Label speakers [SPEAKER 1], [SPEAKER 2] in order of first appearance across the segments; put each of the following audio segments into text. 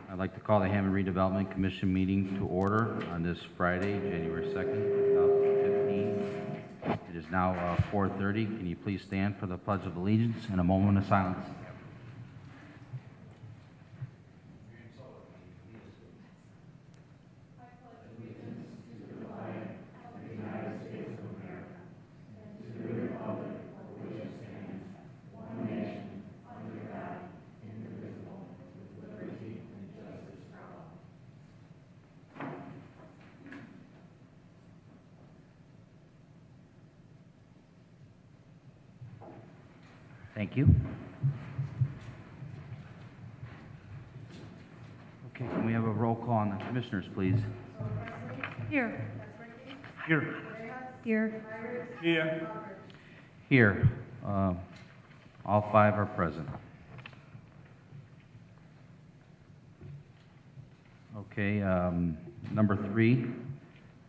[SPEAKER 1] I'd like to call the Hammond Redevelopment Commission meeting to order on this Friday, January 2nd, 2015. It is now 4:30. Can you please stand for the Pledge of Allegiance and a moment of silence? Thank you. Okay, can we have a roll call on the commissioners, please?
[SPEAKER 2] Here.
[SPEAKER 3] Here.
[SPEAKER 2] Here.
[SPEAKER 3] Here.
[SPEAKER 1] Here. All five are present. Okay, number 3,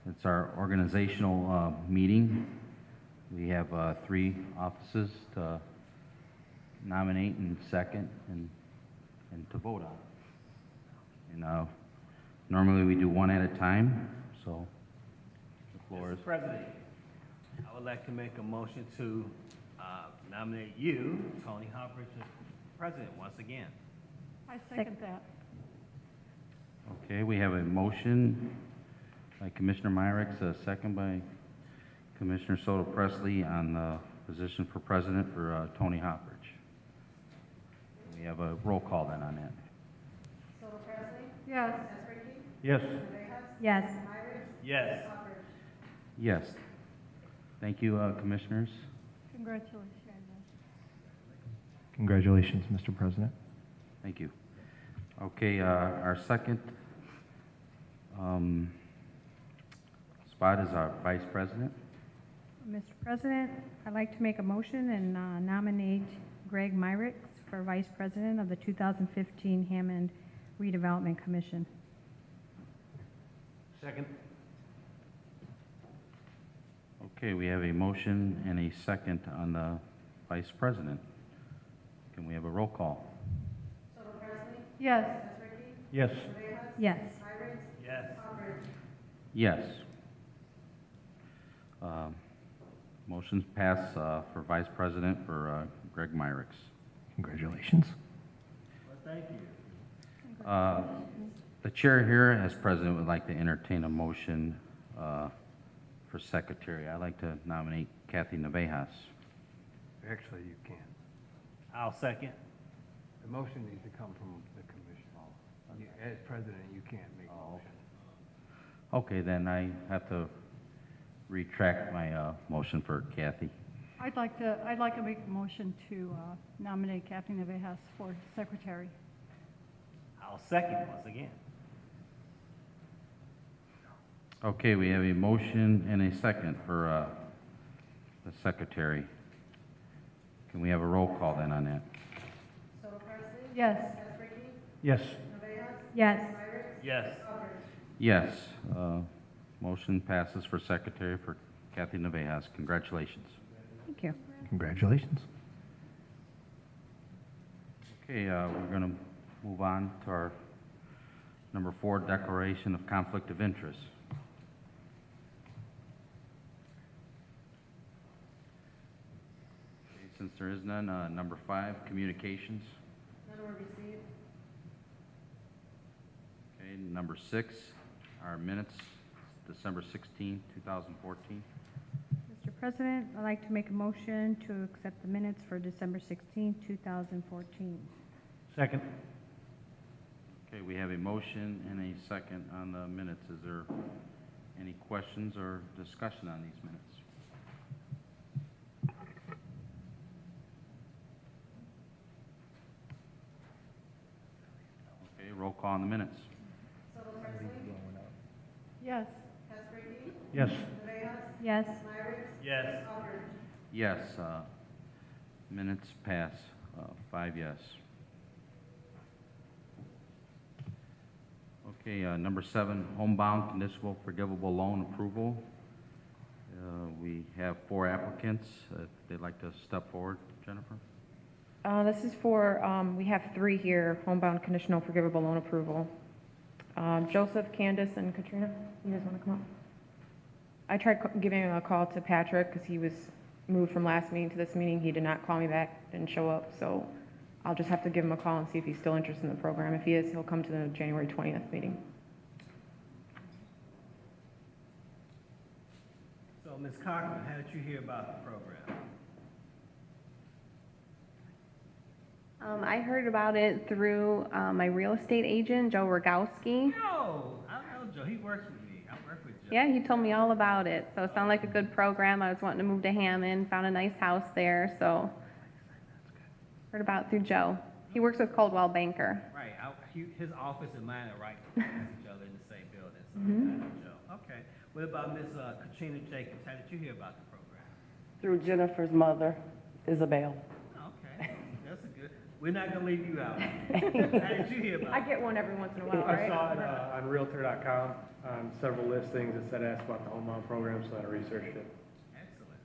[SPEAKER 1] it's our organizational meeting. We have 3 offices to nominate and second and to vote on. And normally we do one at a time, so the floor is...
[SPEAKER 3] Mr. President, I would like to make a motion to nominate you, Tony Hopper, as president once again.
[SPEAKER 2] I second that.
[SPEAKER 1] Okay, we have a motion by Commissioner Myrick, a second by Commissioner Soto Presley on the position for president for Tony Hoppridge. We have a roll call then on that.
[SPEAKER 4] Soto Presley?
[SPEAKER 2] Yes.
[SPEAKER 3] Yes.
[SPEAKER 2] Yes.
[SPEAKER 3] Yes.
[SPEAKER 1] Yes. Thank you, commissioners.
[SPEAKER 2] Congratulations.
[SPEAKER 5] Congratulations, Mr. President.
[SPEAKER 1] Thank you. Okay, our second spot is our vice president.
[SPEAKER 2] Mr. President, I'd like to make a motion and nominate Greg Myrick for Vice President of the 2015 Hammond Redevelopment Commission.
[SPEAKER 3] Second.
[SPEAKER 1] Okay, we have a motion and a second on the vice president. Can we have a roll call?
[SPEAKER 4] Soto Presley?
[SPEAKER 2] Yes.
[SPEAKER 3] Yes.
[SPEAKER 2] Yes.
[SPEAKER 3] Yes.
[SPEAKER 1] Yes. Motion's passed for vice president for Greg Myrick.
[SPEAKER 5] Congratulations.
[SPEAKER 3] Well, thank you.
[SPEAKER 1] The chair here, as president, would like to entertain a motion for secretary. I'd like to nominate Kathy Navejas.
[SPEAKER 6] Actually, you can't.
[SPEAKER 3] I'll second.
[SPEAKER 6] The motion needs to come from the commission. As president, you can't make a motion.
[SPEAKER 1] Okay, then I have to retract my motion for Kathy.
[SPEAKER 2] I'd like to make a motion to nominate Kathy Navejas for secretary.
[SPEAKER 3] I'll second once again.
[SPEAKER 1] Okay, we have a motion and a second for the secretary. Can we have a roll call then on that?
[SPEAKER 4] Soto Presley?
[SPEAKER 2] Yes.
[SPEAKER 3] Yes.
[SPEAKER 2] Yes.
[SPEAKER 3] Yes.
[SPEAKER 1] Yes. Motion passes for secretary for Kathy Navejas. Congratulations.
[SPEAKER 2] Thank you.
[SPEAKER 5] Congratulations.
[SPEAKER 1] Okay, we're going to move on to our number 4, declaration of conflict of interest. Okay, since there is none, number 5, communications.
[SPEAKER 4] None were received.
[SPEAKER 1] Okay, number 6, our minutes, December 16, 2014.
[SPEAKER 2] Mr. President, I'd like to make a motion to accept the minutes for December 16, 2014.
[SPEAKER 3] Second.
[SPEAKER 1] Okay, we have a motion and a second on the minutes. Is there any questions or discussion on these minutes? Okay, roll call on the minutes.
[SPEAKER 4] Soto Presley?
[SPEAKER 2] Yes.
[SPEAKER 4] Hesperity?
[SPEAKER 3] Yes.
[SPEAKER 4] Navejas?
[SPEAKER 2] Yes.
[SPEAKER 4] Myrick?
[SPEAKER 3] Yes.
[SPEAKER 4] Hopper?
[SPEAKER 1] Yes, minutes pass, 5 yes. Okay, number 7, homebound conditional forgivable loan approval. We have 4 applicants. If they'd like to step forward, Jennifer?
[SPEAKER 7] This is for, we have 3 here, homebound conditional forgivable loan approval. Joseph, Candace, and Katrina, you guys want to come up? I tried giving a call to Patrick because he was moved from last meeting to this meeting. He did not call me back, didn't show up, so I'll just have to give him a call and see if he's still interested in the program. If he is, he'll come to the January 20th meeting.
[SPEAKER 3] So, Ms. Cochran, how did you hear about the program?
[SPEAKER 8] I heard about it through my real estate agent, Joe Rogowski.
[SPEAKER 3] No, I know Joe. He works with me. I work with Joe.
[SPEAKER 8] Yeah, he told me all about it. So it sounded like a good program. I was wanting to move to Hammond, found a nice house there, so heard about it through Joe. He works with Coldwell Banker.
[SPEAKER 3] Right. His office and mine are right next to each other in the same building. So I know Joe. Okay. What about Ms. Katrina Jacobs? How did you hear about the program?
[SPEAKER 9] Through Jennifer's mother, Isabel.
[SPEAKER 3] Okay. That's a good. We're not gonna leave you out. How did you hear about
[SPEAKER 7] I
[SPEAKER 3] it?
[SPEAKER 7] get one every once in a while,
[SPEAKER 10] I
[SPEAKER 7] right?
[SPEAKER 10] saw it on Realtor.com, on several listings. It said ask about the homebound program, so I researched it.
[SPEAKER 3] Excellent.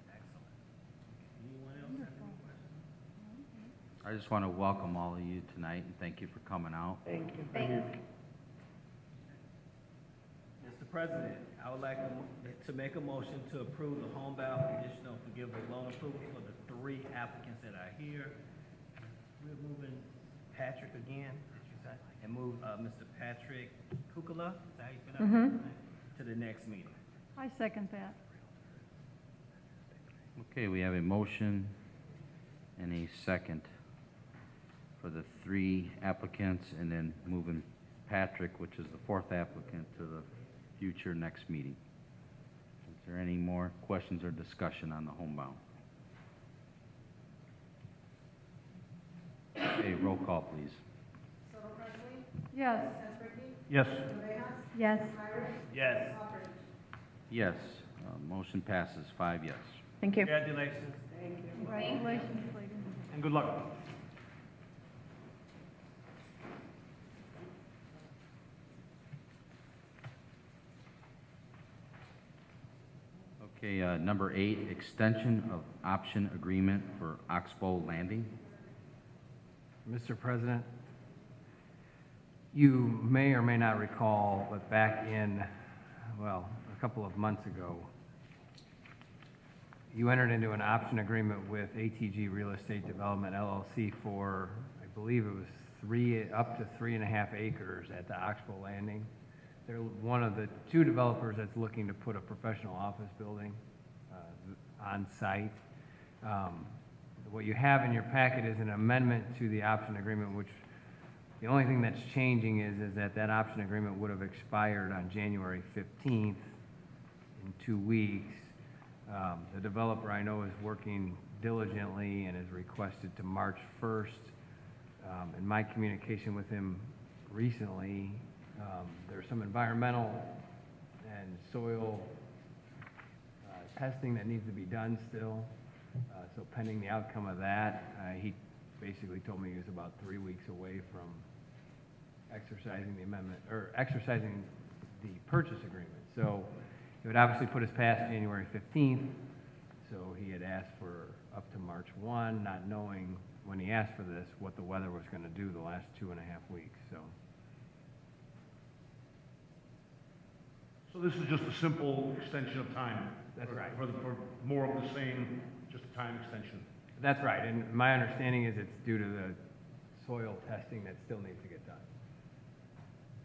[SPEAKER 3] Anyone else have any questions?
[SPEAKER 1] I just want to welcome all of you tonight and thank you for coming out.
[SPEAKER 9] Thank you. Thank you.
[SPEAKER 3] Mr. President, I would like to make a motion to approve the homebound conditional forgivable loan approval for the 3 applicants that are here. We're moving Patrick again, did you say? And move Mr. Patrick Kukula, is that how you pronounce his name? To the next meeting.
[SPEAKER 2] I second that.
[SPEAKER 1] Okay, we have a motion and a second for the 3 applicants, and then moving Patrick, which is the 4th applicant, to the future next meeting. Is there any more questions or discussion on the homebound? Okay, roll call, please.
[SPEAKER 4] Soto Presley?
[SPEAKER 2] Yes.
[SPEAKER 4] Chesbricki?
[SPEAKER 10] Yes.
[SPEAKER 4] Cabejas?
[SPEAKER 2] Yes.
[SPEAKER 4] Myrick?
[SPEAKER 3] Yes.
[SPEAKER 4] Hopper?
[SPEAKER 1] Yes, motion passes 5 yes.
[SPEAKER 7] Thank you.
[SPEAKER 3] Congratulations.
[SPEAKER 2] Congratulations, ladies.
[SPEAKER 10] And good luck.
[SPEAKER 1] Okay, number 8, extension of option agreement for Oxbow Landing.
[SPEAKER 6] Mr. President, you may or may not recall, but back in, well, a couple of months ago, you entered into an option agreement with ATG Real Estate Development LLC for, I believe it was up to 3.5 acres at the Oxbow Landing. They're one of the 2 developers that's looking to put a professional office building on site. What you have in your packet is an amendment to the option agreement, which the only thing that's changing is that that option agreement would have expired on January 15th in 2 weeks. The developer I know is working diligently and has requested to March 1st. In my communication with him recently, there's some environmental and soil testing that needs to be done still. So pending the outcome of that, he basically told me he was about 3 weeks away from exercising the amendment, or exercising the purchase agreement. So it would obviously put us past January 15th. So he had asked for up to March 1, not knowing when he asked for this, what the weather was going to do the last 2.5 weeks, so.
[SPEAKER 11] So this is just a simple extension of time?
[SPEAKER 6] That's right.
[SPEAKER 11] For more of the same, just a time extension?
[SPEAKER 6] That's right, and my understanding is it's due to the soil testing that still needs to get done,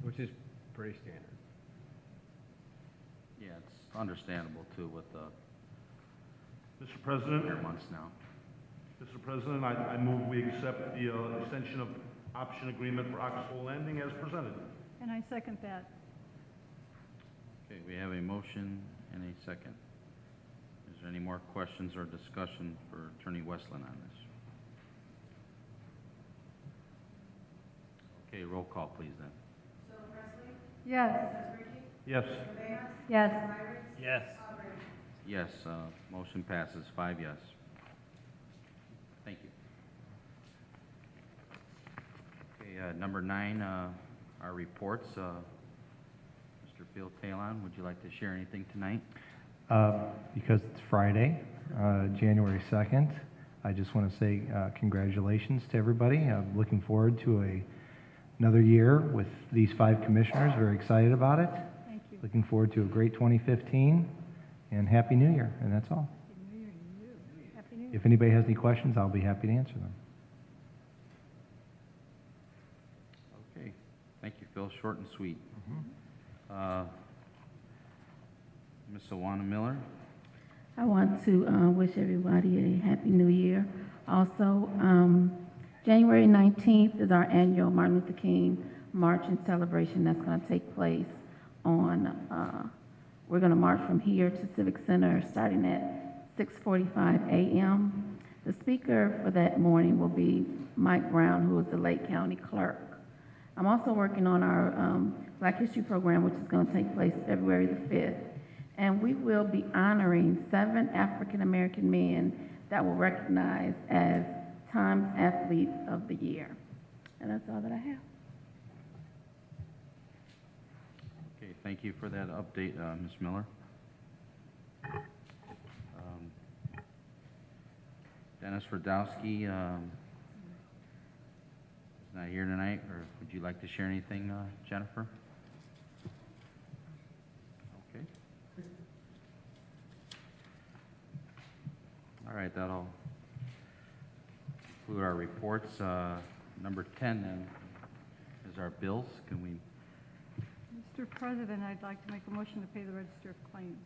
[SPEAKER 6] which is pretty standard.
[SPEAKER 1] Yeah, it's understandable too with the
[SPEAKER 11] Mr. President?
[SPEAKER 1] months now.
[SPEAKER 11] Mr. President, I move we accept the extension of option agreement for Oxbow Landing as presented.
[SPEAKER 2] And I second that.
[SPEAKER 1] Okay, we have a motion and a second. Is there any more questions or discussion for Attorney Westland on this? Okay, roll call, please then.
[SPEAKER 4] Soto Presley?
[SPEAKER 2] Yes.
[SPEAKER 4] Chesbricki?
[SPEAKER 10] Yes.
[SPEAKER 4] Cabejas?
[SPEAKER 2] Yes.
[SPEAKER 4] Myrick?
[SPEAKER 3] Yes.
[SPEAKER 4] Hopper?
[SPEAKER 1] Yes, motion passes 5 yes. Thank you. Okay, number 9, our reports. Mr. Phil Talon, would you like to share anything tonight?
[SPEAKER 5] Because it's Friday, January 2nd, I just want to say congratulations to everybody. I'm looking forward to another year with these 5 commissioners. Very excited about it.
[SPEAKER 2] Thank you.
[SPEAKER 5] Looking forward to a great 2015, and Happy New Year, and that's all.
[SPEAKER 2] Happy New Year to you. Happy New Year.
[SPEAKER 5] If anybody has any questions, I'll be happy to answer them.
[SPEAKER 1] Okay, thank you, Phil, short and sweet. Ms. Awana Miller?
[SPEAKER 12] I want to wish everybody a happy new year. Also, January 19th is our annual Martin Luther King March and celebration that's going to take place on, we're going to march from here to Civic Center starting at 6:45 a.m. The speaker for that morning will be Mike Brown, who is the Lake County Clerk. I'm also working on our Black History Program, which is going to take place February the 5th. And we will be honoring 7 African-American men that will recognize as Times Athlete of the Year. And that's all that I have.
[SPEAKER 1] Okay, thank you for that update, Ms. Miller. Dennis Radowski is not here tonight, or would you like to share anything, Jennifer? Okay. All right, that'll conclude our reports. Number 10 then is our bills. Can we?
[SPEAKER 13] Mr. President, I'd like to make a motion to pay the register of claims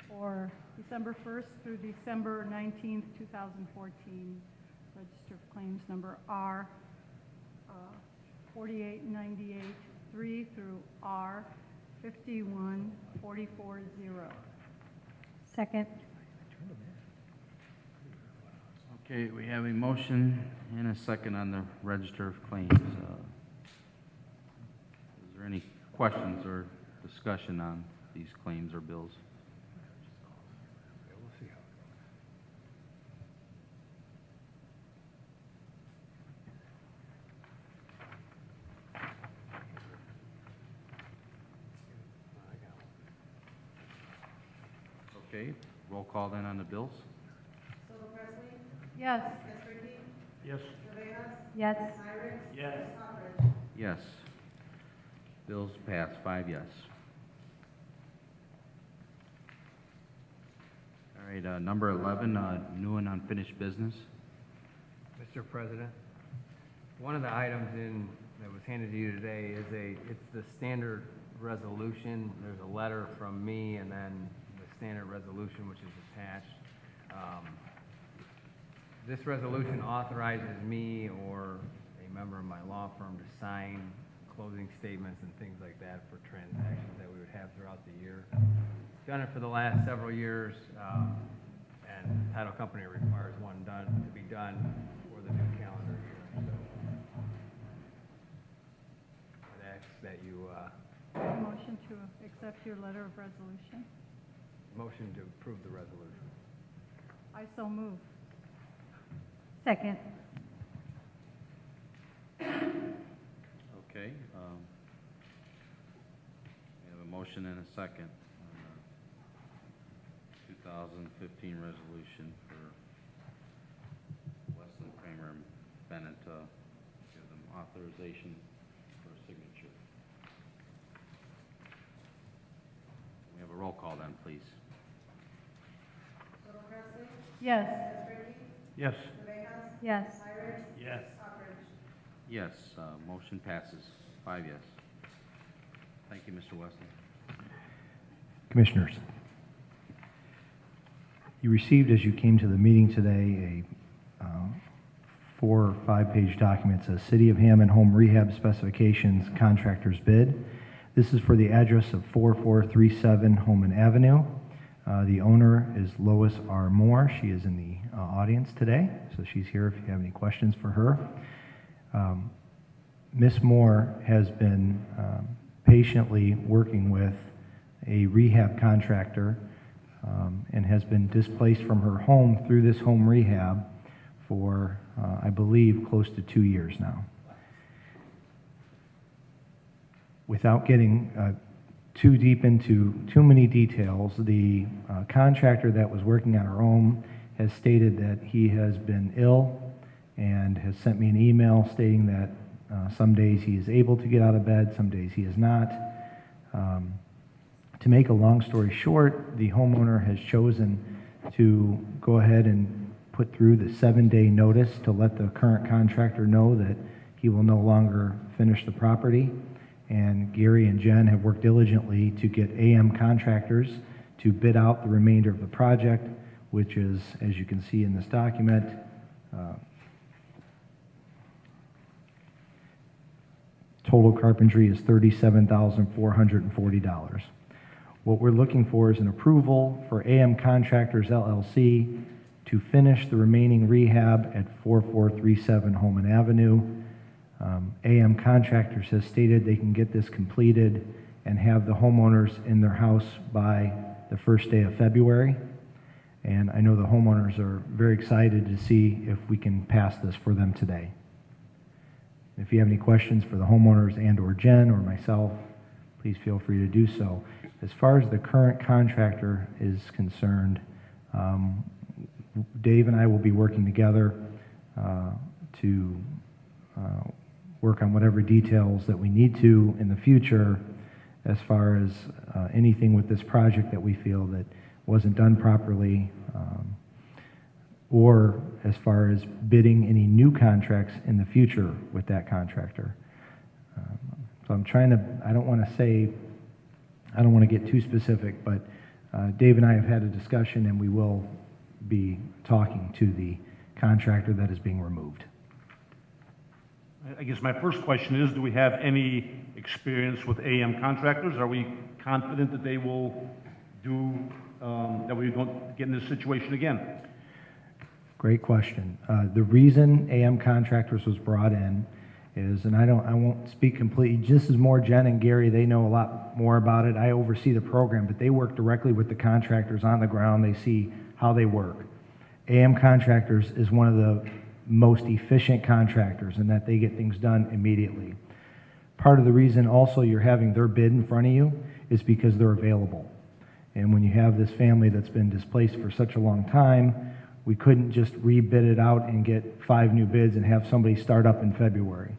[SPEAKER 13] for December 1st through December 19th, 2014. Register of claims number R 48983 through R 51440.
[SPEAKER 2] Second.
[SPEAKER 1] Okay, we have a motion and a second on the register of claims. Is there any questions or discussion on these claims or bills? Okay, roll call then on the bills.
[SPEAKER 4] Soto Presley?
[SPEAKER 13] Yes.
[SPEAKER 4] Ricky?
[SPEAKER 11] Yes.
[SPEAKER 4] Rivera?
[SPEAKER 2] Yes.
[SPEAKER 4] Myrick?
[SPEAKER 3] Yes.
[SPEAKER 4] Hopper?
[SPEAKER 1] Yes. Bills passed, 5 yes. All right, number 11, new and unfinished business.
[SPEAKER 6] Mr. President, one of the items that was handed to you today is it's the standard resolution. There's a letter from me and then the standard resolution which is attached. This resolution authorizes me or a member of my law firm to sign closing statements and things like that for transactions that we would have throughout the year. Done it for the last several years, and the title company requires one to be done for the new calendar year. So I'd ask that you
[SPEAKER 13] Motion to accept your letter of resolution.
[SPEAKER 6] motion to approve the resolution.
[SPEAKER 13] I so move.
[SPEAKER 2] Second.
[SPEAKER 1] Okay. We have a motion and a second on the 2015 resolution for Weston, Kramer, and Bennett to give them authorization for a signature. We have a roll call then, please.
[SPEAKER 4] Soto Presley?
[SPEAKER 13] Yes.
[SPEAKER 4] Ricky?
[SPEAKER 11] Yes.
[SPEAKER 4] Rivera?
[SPEAKER 2] Yes.
[SPEAKER 4] Myrick?
[SPEAKER 3] Yes.
[SPEAKER 4] Hopper?
[SPEAKER 1] Yes, motion passes, 5 yes. Thank you, Mr. Weston.
[SPEAKER 5] Commissioners, you received as you came to the meeting today a 4 or 5 page document. It says City of Hammond Home Rehab Specifications Contractor's Bid. This is for the address of 4437 Holman Avenue. The owner is Lois R. Moore. She is in the audience today, so she's here if you have any questions for her. Ms. Moore has been patiently working with a rehab contractor and has been displaced from her home through this home rehab for, I believe, close to 2 years now. Without getting too deep into too many details, the contractor that was working on her home has stated that he has been ill and has sent me an email stating that some days he is able to get out of bed, some days he is not. To make a long story short, the homeowner has chosen to go ahead and put through the 7-day notice to let the current contractor know that he will no longer finish the property. And Gary and Jen have worked diligently to get AM contractors to bid out the remainder of the project, which is, as you can see in this document, total carpentry is $37,440. What we're looking for is an approval for AM Contractors LLC to finish the remaining rehab at 4437 Holman Avenue. AM Contractors has stated they can get this completed and have the homeowners in their house by the first day of February. And I know the homeowners are very excited to see if we can pass this for them today. If you have any questions for the homeowners and or Jen or myself, please feel free to do so. As far as the current contractor is concerned, Dave and I will be working together to work on whatever details that we need to in the future as far as anything with this project that we feel that wasn't done properly, or as far as bidding any new contracts in the future with that contractor. So I'm trying to, I don't want to get too specific, but Dave and I have had a discussion and we will be talking to the contractor that is being removed.
[SPEAKER 11] I guess my first question is, do we have any experience with AM contractors? Are we confident that they will do, that we don't get in this situation again?
[SPEAKER 5] Great question. The reason AM Contractors was brought in is, and I won't speak completely, just as more Jen and Gary, they know a lot more about it. I oversee the program, but they work directly with the contractors on the ground. They see how they work. AM Contractors is one of the most efficient contractors in that they get things done immediately. Part of the reason also you're having their bid in front of you is because they're available. And when you have this family that's been displaced for such a long time, we couldn't just rebid it out and get 5 new bids and have somebody start up in February.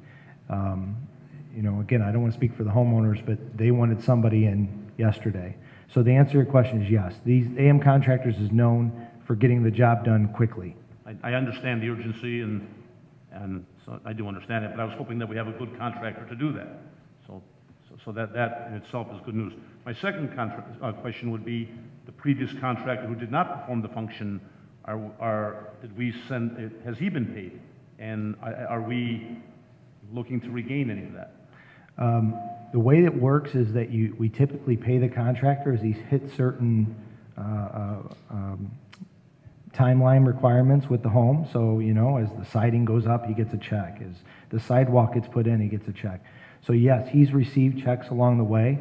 [SPEAKER 5] You know, again, I don't want to speak for the homeowners, but they wanted somebody in yesterday. So the answer to your question is yes. These AM Contractors is known for getting the job done quickly.
[SPEAKER 11] I understand the urgency, and so I do understand it, but I was hoping that we have a good contractor to do that. So that in itself is good news. My second question would be, the previous contractor who did not perform the function, did we send, has he been paid? And are we looking to regain any of that?
[SPEAKER 5] The way it works is that we typically pay the contractor as he's hit certain timeline requirements with the home. So, you know, as the siding goes up, he gets a check. As the sidewalk gets put in, he gets a check. So yes, he's received checks along the way.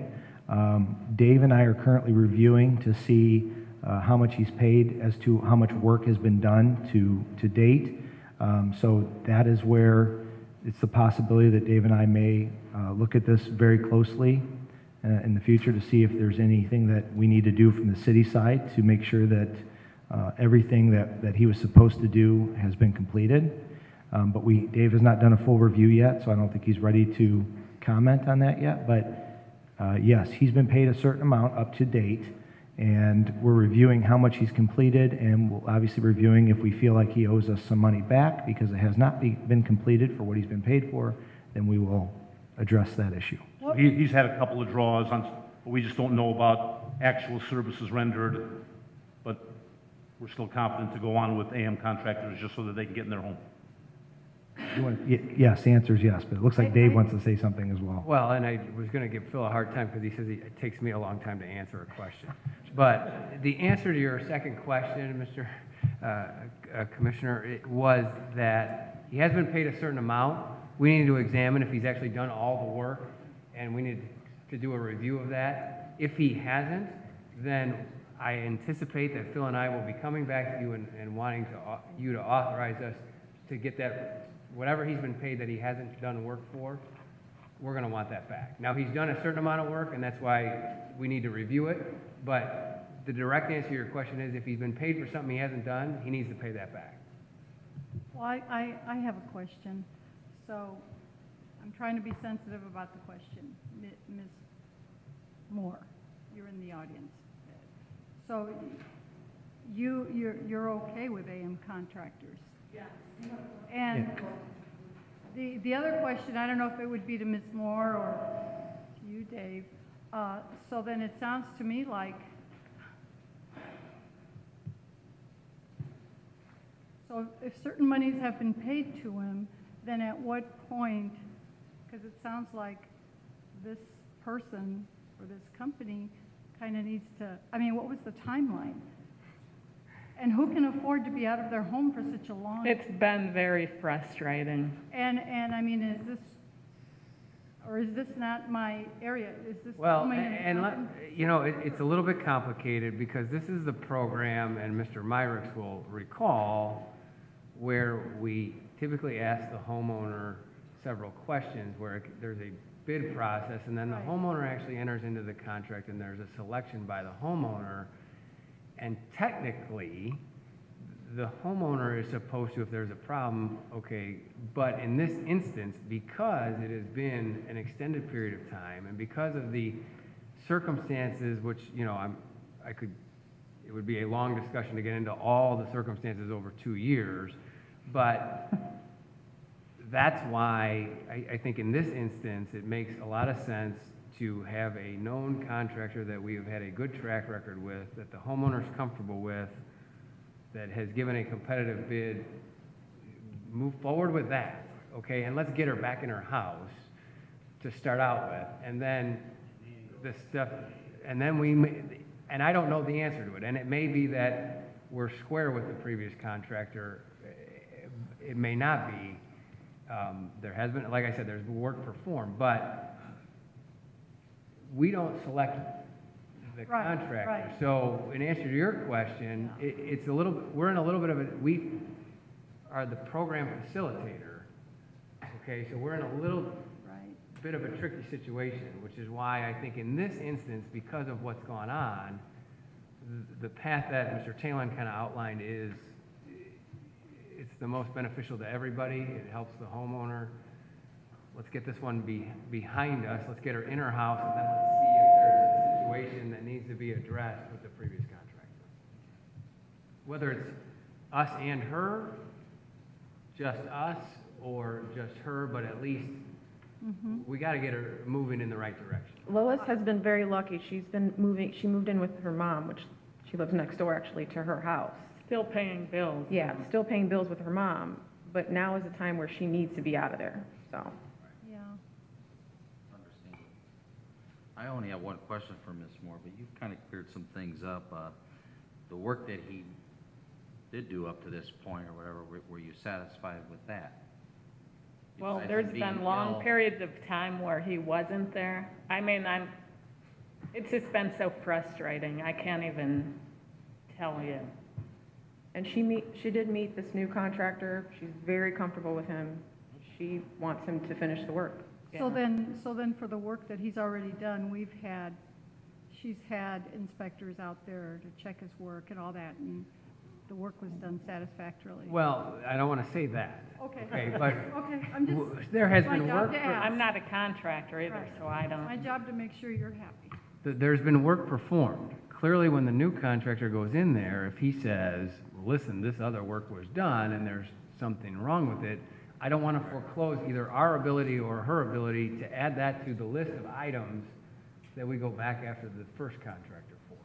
[SPEAKER 5] Dave and I are currently reviewing to see how much he's paid as to how much work has been done to date. So that is where it's the possibility that Dave and I may look at this very closely in the future to see if there's anything that we need to do from the city side to make sure that everything that he was supposed to do has been completed. But Dave has not done a full review yet, so I don't think he's ready to comment on that yet. But yes, he's been paid a certain amount up to date, and we're reviewing how much he's completed, and we'll obviously reviewing if we feel like he owes us some money back because it has not been completed for what he's been paid for, then we will address that issue.
[SPEAKER 11] So he's had a couple of draws, but we just don't know about actual services rendered, but we're still confident to go on with AM Contractors just so that they can get in their home.
[SPEAKER 5] Yes, the answer is yes, but it looks like Dave wants to say something as well.
[SPEAKER 6] Well, and I was going to give Phil a hard time because he says it takes me a long time to answer a question. But the answer to your second question, Mr. Commissioner, it was that he has been paid a certain amount. We need to examine if he's actually done all the work, and we need to do a review of that. If he hasn't, then I anticipate that Phil and I will be coming back to you and wanting you to authorize us to get that, whatever he's been paid that he hasn't done work for, we're going to want that back. Now, he's done a certain amount of work, and that's why we need to review it, but the direct answer to your question is if he's been paid for something he hasn't done, he needs to pay that back.
[SPEAKER 13] Well, I have a question. So I'm trying to be sensitive about the question. Ms. Moore, you're in the audience. So you're okay with AM contractors? Yes. And the other question, I don't know if it would be to Ms. Moore or to you, Dave. So then it sounds to me like, so if certain monies have been paid to him, then at what point, because it sounds like this person or this company kind of needs to, I mean, what was the timeline? And who can afford to be out of their home for such a long time?
[SPEAKER 14] It's been very frustrating.
[SPEAKER 13] And I mean, is this, or is this not my area? Is this?
[SPEAKER 6] Well,
[SPEAKER 13] am I in a
[SPEAKER 6] and,
[SPEAKER 13] company?
[SPEAKER 6] you know, it's a little bit complicated because this is the program, and Mr. Myricks will recall, where we typically ask the homeowner several questions where there's a bid process, and then the homeowner actually enters into the contract, and there's a selection by the homeowner. And technically, the homeowner is supposed to, if there's a problem, okay, but in this instance, because it has been an extended period of time, and because of the circumstances, which, you know, it would be a long discussion to get into all the circumstances over 2 years, but that's why I think in this instance, it makes a lot of sense to have a known contractor that we have had a good track record with, that the homeowner's comfortable with, that has given a competitive bid. Move forward with that, okay? And let's get her back in her house to start out with. And then the stuff, and then and I don't know the answer to it. And it may be that we're square with the previous contractor. It may not be. There has been, like I said, there's work performed, but we don't select the contractor.
[SPEAKER 13] right.
[SPEAKER 6] So in answer to your question, it's a little, we're in a little bit of a, we are the program facilitator. Okay, so we're in a little bit of a tricky situation, which is why I think in this instance, because of what's gone on, the path that Mr. Talon kind of outlined is, it's the most beneficial to everybody. It helps the homeowner. Let's get this one behind us. Let's get her in her house, and then let's see if there's a situation that needs to be addressed with the previous contractor. Whether it's us and her, just us, or just her, but at least we got to get her moving in the right direction.
[SPEAKER 7] Lois has been very lucky. She moved in with her mom, which she lives next door actually to her house.
[SPEAKER 14] Still paying bills.
[SPEAKER 7] Yeah, still paying bills with her mom, but now is the time where she needs to be out of there, so.
[SPEAKER 13] Yeah.
[SPEAKER 1] Understand. I only have one question for Ms. Moore, but you've kind of cleared some things up. The work that he did do up to this point or whatever, were you satisfied with that?
[SPEAKER 14] Well,
[SPEAKER 1] Besides
[SPEAKER 14] there's
[SPEAKER 1] him being
[SPEAKER 14] been long
[SPEAKER 1] ill?
[SPEAKER 14] periods of time where he wasn't there. I mean, it's just been so frustrating. I can't even tell you.
[SPEAKER 7] And she did meet this new contractor. She's very comfortable with him. She wants him to finish the work.
[SPEAKER 13] So then for the work that he's already done, she's had inspectors out there to check his work and all that, and the work was done satisfactorily.
[SPEAKER 6] Well, I don't want to say that.
[SPEAKER 13] Okay.
[SPEAKER 6] But
[SPEAKER 13] Okay, I'm just.
[SPEAKER 6] there has
[SPEAKER 13] it's my
[SPEAKER 6] been
[SPEAKER 13] job
[SPEAKER 6] work.
[SPEAKER 13] to ask.
[SPEAKER 14] I'm not a contractor either,
[SPEAKER 13] Right.
[SPEAKER 14] so I don't.
[SPEAKER 13] My job to make sure you're happy.
[SPEAKER 6] There's been work performed. Clearly, when the new contractor goes in there, if he says, listen, this other work was done and there's something wrong with it, I don't want to foreclose either our ability or her ability to add that to the list of items that we go back after the first contractor for.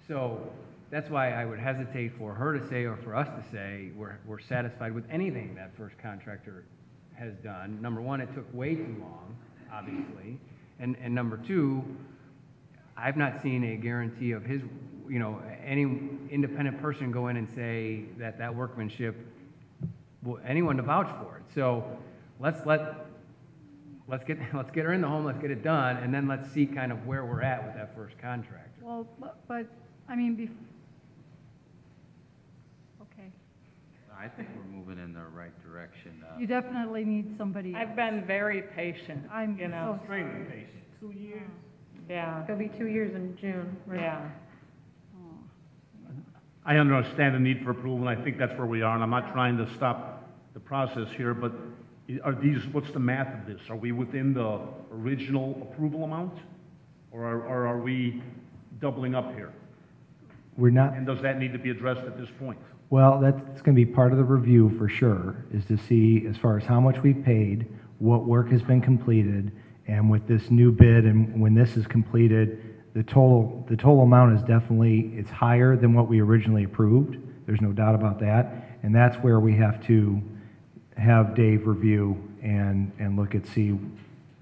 [SPEAKER 6] So that's why I would hesitate for her to say or for us to say we're satisfied with anything that first contractor has done. Number one, it took way too long, obviously. And number two, I've not seen a guarantee of his, you know, any independent person go in and say that workmanship, anyone to vouch for it. So let's get her in the home, let's get it done, and then let's see kind of where we're at with that first contractor.
[SPEAKER 13] Well, but I mean, okay.
[SPEAKER 1] I think we're moving in the right direction.
[SPEAKER 13] You definitely need somebody else.
[SPEAKER 14] I've been very patient,
[SPEAKER 13] I'm
[SPEAKER 14] you know.
[SPEAKER 13] so sorry.
[SPEAKER 3] Extremely patient. 2 years?
[SPEAKER 14] Yeah,
[SPEAKER 7] It'll be 2 years in June, right?
[SPEAKER 14] yeah.
[SPEAKER 13] Oh.
[SPEAKER 11] I understand the need for approval, and I think that's where we are, and I'm not trying to stop the process here, but are these, what's the math of this? Are we within the original approval amount? Or are we doubling up here?
[SPEAKER 5] We're not,
[SPEAKER 11] And does that need to be addressed at this point?
[SPEAKER 5] well, that's going to be part of the review for sure, is to see as far as how much we've paid, what work has been completed, and with this new bid, and when this is completed, the total amount is definitely, it's higher than what we originally approved. There's no doubt about that. And that's where we have to have Dave review and look at, see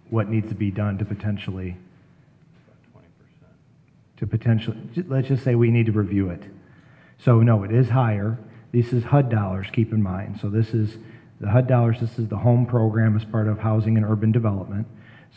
[SPEAKER 5] what needs to be done to potentially, let's just say we need to review it. So no, it is higher. This is HUD dollars, keep in mind. So this is the HUD dollars, this is the home program as part of housing and urban development.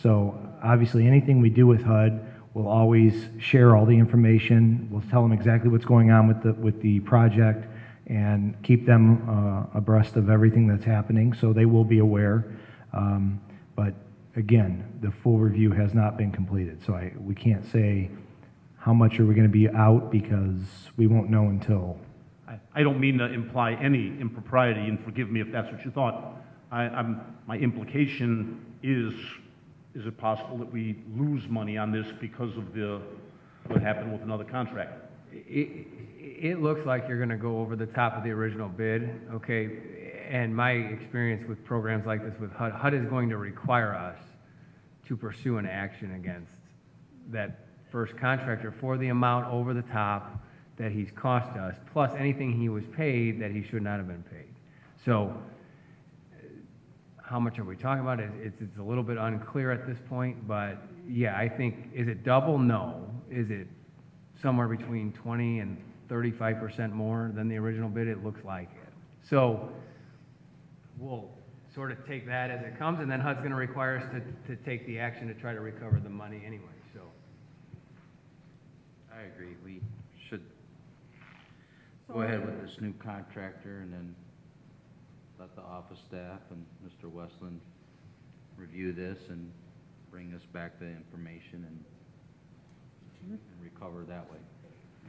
[SPEAKER 5] So obviously anything we do with HUD, we'll always share all the information. We'll tell them exactly what's going on with the project and keep them abreast of everything that's happening, so they will be aware. But again, the full review has not been completed, so we can't say how much are we going to be out, because we won't know until.
[SPEAKER 11] I don't mean to imply any impropriety, and forgive me if that's what you thought. My implication is it possible that we lose money on this because of what happened with another contract?
[SPEAKER 6] It looks like you're gonna go over the top of the original bid, okay? And my experience with programs like this with HUD, HUD is going to require us to pursue an action against that first contractor for the amount over the top that he's cost us, plus anything he was paid that he should not have been paid. So, how much are we talking about? It's a little bit unclear at this point, but yeah, I think, is it double? No. Is it somewhere between 20 and 35% more than the original bid? It looks like it. So we'll sort of take that as it comes, and then HUD's going to require us to take the action to try to recover the money anyway, so.
[SPEAKER 1] I agree. We should go ahead with this new contractor and then let the office staff and Mr. Westland review this and bring us back the information and recover that way.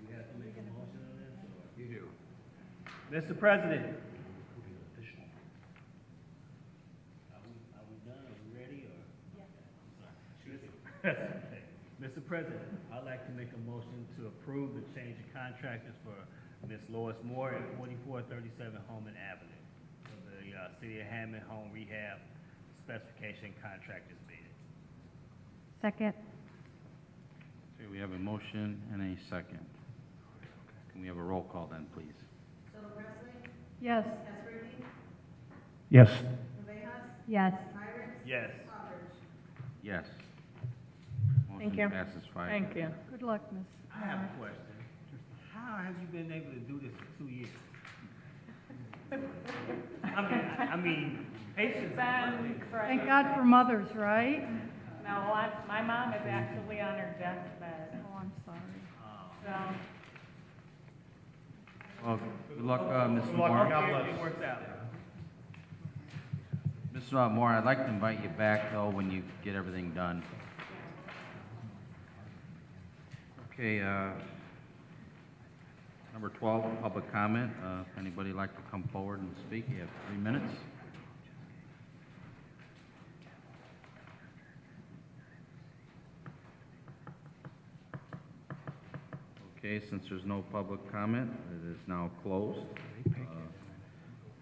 [SPEAKER 3] You have to make a motion on this, or?
[SPEAKER 6] You do.
[SPEAKER 3] Mr. President. Are we done? Are we ready, or? Yes. Mr. President, I'd like to make a motion to approve the change of contractors for Ms. Lois Moore at 4437 Holman Avenue for the City of Hammond Home Rehab Specification Contractors bid.
[SPEAKER 2] Second.
[SPEAKER 1] Okay, we have a motion and a second. Can we have a roll call then, please?
[SPEAKER 4] Solo Presley?
[SPEAKER 13] Yes.
[SPEAKER 4] Esposito?
[SPEAKER 5] Yes.
[SPEAKER 4] Rivera?
[SPEAKER 2] Yes.
[SPEAKER 4] Myrick?
[SPEAKER 3] Yes.
[SPEAKER 4] Aldridge?
[SPEAKER 1] Yes.
[SPEAKER 14] Thank
[SPEAKER 1] Motion
[SPEAKER 14] you.
[SPEAKER 1] passes 5.
[SPEAKER 14] Thank you.
[SPEAKER 13] Good luck, Miss.
[SPEAKER 3] I have a question. How have you been able to do this for 2 years? I mean, patience.
[SPEAKER 13] Thank God for mothers, right?
[SPEAKER 14] No, my mom is actually on her deathbed,
[SPEAKER 13] Oh, I'm sorry.
[SPEAKER 14] so.
[SPEAKER 1] Well, good luck, Ms.
[SPEAKER 3] Good
[SPEAKER 1] Moore.
[SPEAKER 3] luck, God bless. It works out.
[SPEAKER 1] Ms. Moore, I'd like to invite you back, though, when you get everything done. Okay, number 12, public comment. If anybody would like to come forward and speak, you have 3 minutes. Okay, since there's no public comment, it is now closed.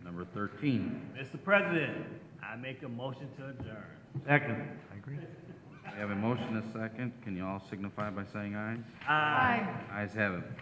[SPEAKER 1] Number 13.
[SPEAKER 3] Mr. President, I make a motion to adjourn.
[SPEAKER 11] Second.
[SPEAKER 1] We have a motion and a second. Can you all signify by saying aye?
[SPEAKER 3] Aye.
[SPEAKER 1] Ayes have it.